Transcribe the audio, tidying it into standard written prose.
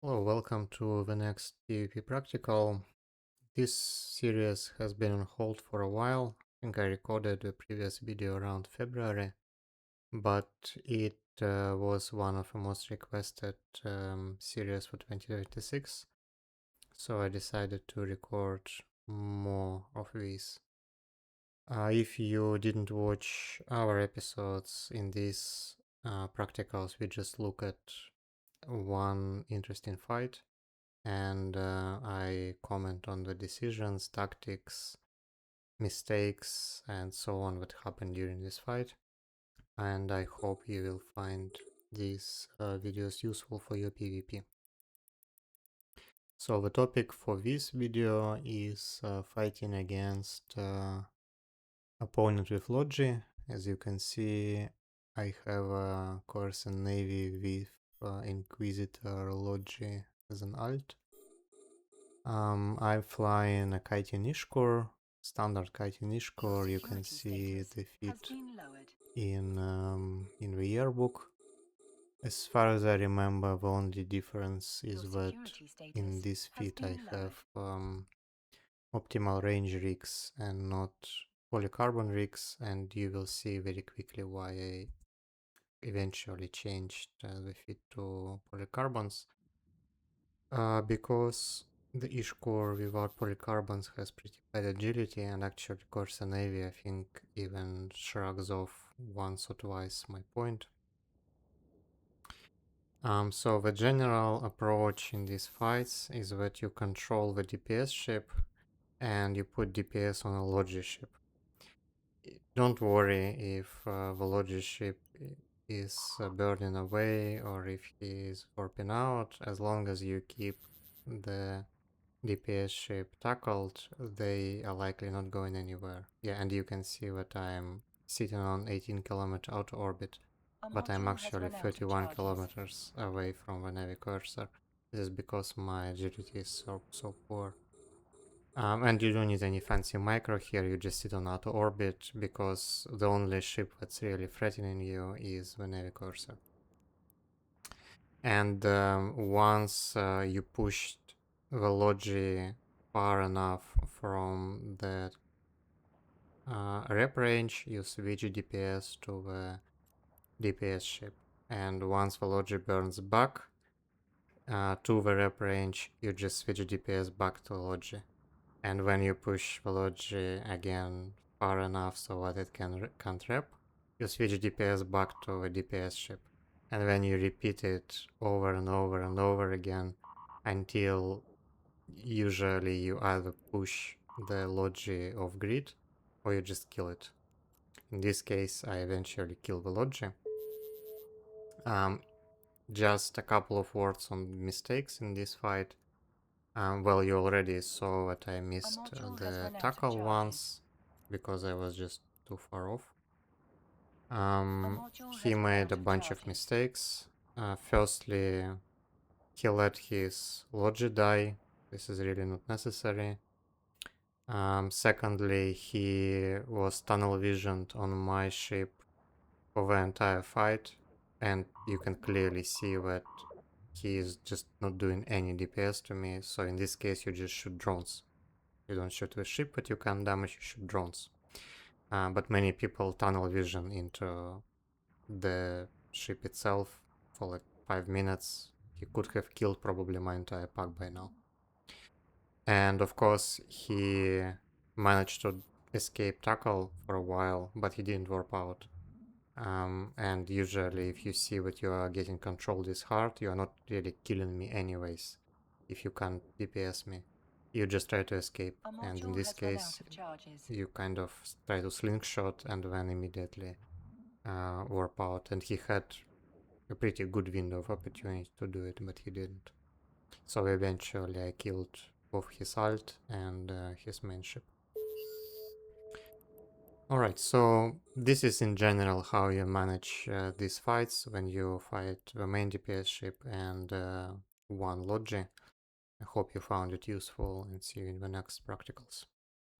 Hello, welcome to the next PvP practical. This series has been on hold for a while. I think I recorded a previous video around February, but it was one of the most requested series for 2026, so I decided to record more of these. If you didn't watch our episodes in these practicals, we just look at one interesting fight and I comment on the decisions, tactics, mistakes, and so on that happened during this fight. And I hope you will find these videos useful for your PvP. So the topic for this video is fighting against opponent with Logi. As you can see, I have a course in Navy with Inquisitor Logi as an alt. I'm flying a Kiting Ishkur, standard Kiting Ishkur. You can see the feat in the yearbook. As far as I remember, the only difference is that in this feat I have optimal range rigs and not polycarbon rigs, and you will see very quickly why I eventually changed the feat to polycarbons. Because the Ishcore without polycarbons has pretty bad agility, and actually Corsa Navy I think even shrugs off once or twice my point. So the general approach in these fights is that you control the DPS ship and you put DPS on a Logi ship. Don't worry if the Logi ship is burning away or if he is warping out, as long as you keep the DPS ship tackled, they are likely not going anywhere. Yeah, and you can see that I'm sitting on 18 kilometer out orbit, but I'm actually 31 kilometers away from the Navy cursor. This is because my agility is so poor. And you don't need any fancy micro here, you just sit on auto orbit because the only ship that's really threatening you is the Navy cursor. And once you pushed the Logi far enough from the rep range, you switch DPS to the DPS ship. And once the Logi burns back to the rep range, you just switch DPS back to Logi. And when you push the Logi again far enough so that it can't rep, you switch DPS back to the DPS ship. And then you repeat it over and over and over again until usually you either push the Logi off grid or you just kill it. In this case, I eventually kill the Logi. Just a couple of words on mistakes in this fight. Well, you already saw that I missed the tackle once because I was just too far off. He made a bunch of mistakes. Firstly, he let his Logi die. This is really not necessary. Secondly, he was tunnel visioned on my ship for the entire fight, and you can clearly see that he is just not doing any DPS to me. So in this case, you just shoot drones. You don't shoot the ship, but you can damage, you shoot drones. But many people tunnel vision into the ship itself for like 5 minutes. He could have killed probably my entire pack by now. And of course, he managed to escape tackle for a while, but he didn't warp out. And usually, if you see that you are getting control this hard, you are not really killing me anyways. If you can't DPS me, you just try to escape. And in this case, you kind of try to slingshot and then immediately warp out. And he had a pretty good window of opportunity to do it, but he didn't. So eventually, I killed both his alt and his main ship. Alright, so this is in general how you manage these fights when you fight the main DPS ship and one Logi. I hope you found it useful and see you in the next practicals.